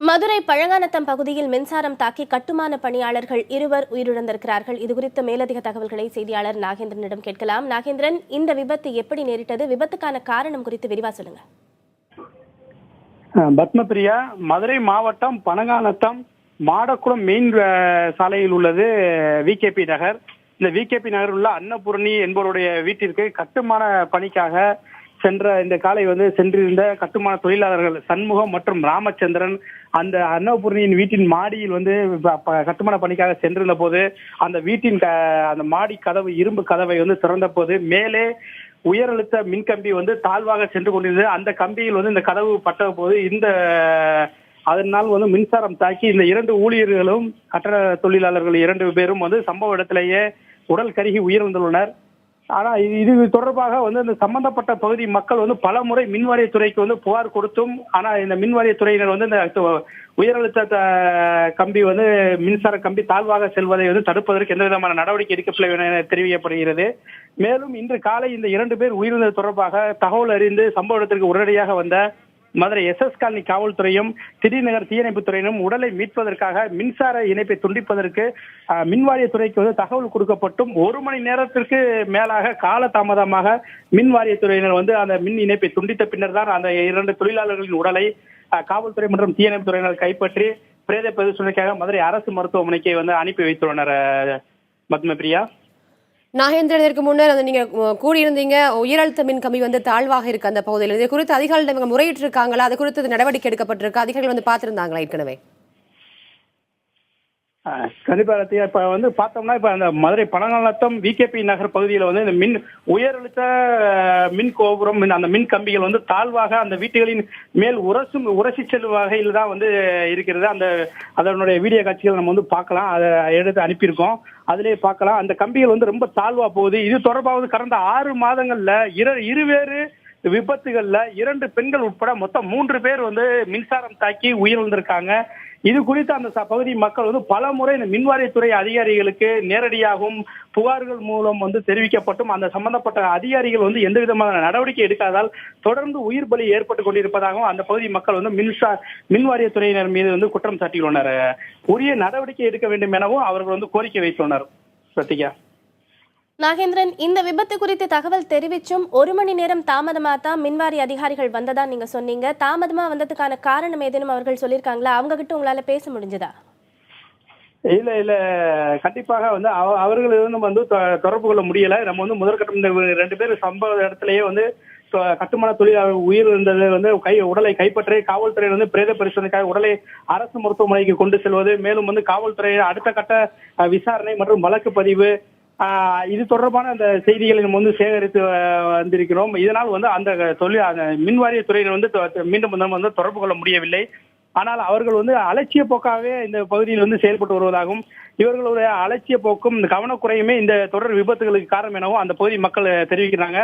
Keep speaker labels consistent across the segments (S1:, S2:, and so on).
S1: மதுரை பழங்கானத்தம் பகுதியில் மின்சாரம் தாக்கி கட்டுமான பணியாளர்கள் இருவர் உயிரிழந்திருக்கிறார்கள். இதுகுறித்த மேலதிக தகவல்களை செய்தியாளர் நாகேந்திரனிடம் கேட்கலாம். நாகேந்திரன், இந்த விபத்து எப்படி நேரிட்டது? விபத்துக்கான காரணம் குறித்து விரிவா சொல்லுங்க.
S2: பத்மபிரியா, மதுரை மாவட்டம் பழங்கானத்தம் மாடக்குளம் மெயின் சாலையில் உள்ளது விகேபி நகர். இந்த விகேபி நகர் உள்ள அன்னபூரணி என்பவருடைய வீட்டிற்கு கட்டுமான பணிக்காக இந்த காலை சென்றிருந்த கட்டுமான தொழிலாளர்கள் சண்முகம் மற்றும் ராமச்சந்திரன் அந்த அன்னபூர்ணியின் வீட்டின் மாடியில் கட்டுமான பணிக்காக சென்றிருந்த போது அந்த வீட்டின் அந்த மாடி கதவு இரும்பு கதவை திறந்த போது மேலே உயரழுத்த மின்கம்பி தாழ்வாக சென்று கொண்டிருந்தது. அந்த கம்பியில் இந்த கதவு பட்ட போது அதனால் மின்சாரம் தாக்கி இந்த இரண்டு ஊழியர்களும் கட்டட தொழிலாளர்கள் இரண்டு பேரும் சம்பவ இடத்திலேயே உடல் கருகி உயிரிழந்துள்ளனர். ஆனா இது தொடர்பாக இந்த சம்பந்தப்பட்ட பகுதி மக்கள் பல முறை மின்வாரியத்துறைக்கு புகார் கொடுத்தும், ஆனா இந்த மின்வாரியத்துறையினர் இந்த உயரழுத்த கம்பி மின்சார கம்பி தாழ்வாக செல்வதை தடுப்பதற்கு எந்த விதமான நடவடிக்கை எடுக்கப்படவில்லை என தெரிவிக்கப்படுகிறது. மேலும் இன்று காலை இந்த இரண்டு பேர் உயிரிழந்தது தொடர்பாக தகவல் அறிந்து சம்பவ இடத்திற்கு உடனடியாக வந்த மதுரை எஸ்எஸ் காலனி காவல்துறையும் திடீர்நகர் தீயணைப்பு துறையினரும் உடலை மீட்பதற்காக மின்சார இணைப்பை துண்டிப்பதற்கு மின்வாரியத்துறைக்கு தகவல் கொடுக்கப்பட்டும் 1 மணி நேரத்திற்கு மேலாக கால தாமதமாக மின்வாரியத்துறையினர் அந்த மின் இணைப்பை துண்டித்த பின்னர் தான் அந்த இரண்டு தொழிலாளர்களின் உடலை காவல்துறை மற்றும் தீயணைப்பு துறையினர் கைப்பற்றி பிரேத பரிசோதனைக்காக மதுரை அரசு மருத்துவமனைக்கு அனுப்பி வைத்துள்ளனர். பத்மபிரியா,
S3: நாகேந்திரன், இதற்கு முன்னர் நீங்க கூடியிருந்தீங்க, உயரழுத்த மின் கம்பி தாழ்வாக இருக்கு அந்த பகுதியில். இது குறித்து அதிகாரிகள் முறையிட்டு இருக்காங்களா? அது குறித்து நடவடிக்கை எடுக்கப்பட்டிருக்கு? அதிகாரிகள் பார்த்திருந்தாங்களா ஏற்கனவே?
S2: கண்டிப்பா இப்ப பார்த்தோம்னா இப்ப அந்த மதுரை பழங்கானத்தம் விகேபி நகர் பகுதியில் இந்த மின் உயரழுத்த மின் கோபுரம் அந்த மின் கம்பிகள் தாழ்வாக அந்த வீட்டுகளின் மேல் உரசி செல்லும் வகையில் தான் இருக்கிறது. அதனுடைய வீடியோ காட்சிகள் நம்ம பார்க்கலாம். அதை எடுத்து அனுப்பியிருக்கோம், அதிலே பார்க்கலாம். அந்த கம்பிகள் ரொம்ப தாழ்வா போகுது. இது தொடர்பாக கடந்த 6 மாதங்கள்ல இருவேறு விபத்துகள்ல 2 பெண்கள் உட்பட மொத்தம் 3 பேர் மின்சாரம் தாக்கி உயிரிழந்திருக்காங்க. இது குறித்து அந்த பகுதி மக்கள் பல முறை இந்த மின்வாரியத்துறை அதிகாரிகளுக்கு நேரடியாகவும் புகார்கள் மூலம் தெரிவிக்கப்பட்டும் அந்த சம்பந்தப்பட்ட அதிகாரிகள் எந்த விதமான நடவடிக்கை எடுக்காதால் தொடர்ந்து உயிர் பலி ஏற்பட்டு கொண்டிருப்பதாகவும் அந்த பகுதி மக்கள் மின்வாரியத்துறையினர் மீது குற்றம் சாட்டியுள்ளனர். உரிய நடவடிக்கை எடுக்க வேண்டும் எனவும் அவர்கள் கோரிக்கை வைத்துள்ளனர். சத்திகா,
S1: நாகேந்திரன், இந்த விபத்து குறித்து தகவல் தெரிவிச்சும் 1 மணி நேரம் தாமதமா தான் மின்வாரிய அதிகாரிகள் வந்ததா நீங்க சொன்னீங்க. தாமதமா வந்ததுக்கான காரணம் ஏதேனும் அவர்கள் சொல்லியிருக்காங்களா? அவங்க கிட்ட உங்களால பேச முடிஞ்சதா?
S2: இல்ல கண்டிப்பாக அவர்கள் தொடர்பு கொள்ள முடியல. நம்ம முதற்கட்டம் இந்த 2 பேர் சம்பவ இடத்திலேயே கட்டுமான தொழிலாளர் உயிர் இருந்தது உடலை கைப்பற்றி காவல்துறை பிரேத பரிசோதனைக்காக உடலை அரசு மருத்துவமனைக்கு கொண்டு செல்வது, மேலும் காவல்துறை அடுத்த கட்ட விசாரணை மற்றும் வழக்கு பதிவு, இது தொடர்பான அந்த செய்திகளை நம்ம சேகரித்து வந்திருக்கிறோம். இதனால் அந்த மின்வாரிய துறையினர் மீண்டும் தொடர்பு கொள்ள முடியவில்லை. ஆனால் அவர்கள் அலட்சிய போக்காகவே இந்த பகுதியில் செயல்பட்டு வருவதாகவும் இவர்களுடைய அலட்சிய போக்கும் இந்த கவனக்குறையுமே இந்த தொடர் விபத்துகளுக்கு காரணம் எனவும் அந்த பகுதி மக்கள் தெரிவிக்கிறாங்க.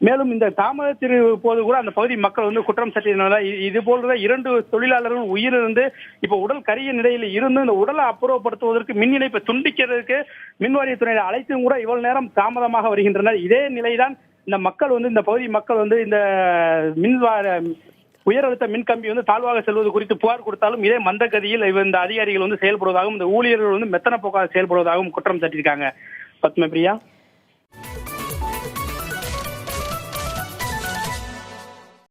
S2: மேலும் இந்த தாமதத்திற்கு போது கூட அந்த பகுதி மக்கள் குற்றம் சாட்டினால இது போன்ற 2 தொழிலாளர்கள் உயிரிழந்து இப்ப உடல் கரிய நிலையில் இருந்து இந்த உடலை அப்புறப்படுத்துவதற்கு மின் இணைப்பை துண்டிக்கிறதுக்கு மின்வாரியத்துறையை அழைத்தும் கூட இவ்வளவு நேரம் தாமதமாக வருகின்றனர். இதே நிலைதான் இந்த மக்கள் இந்த பகுதி மக்கள் இந்த உயரழுத்த மின்கம்பி தாழ்வாக செல்வது குறித்து புகார் கொடுத்தாலும் இதே மந்த கதியில் இந்த அதிகாரிகள் செயல்படுவதாகவும் இந்த ஊழியர்கள் மெத்தன போக்காக செயல்படுவதாகவும் குற்றம் சாட்டியிருக்காங்க. பத்மபிரியா.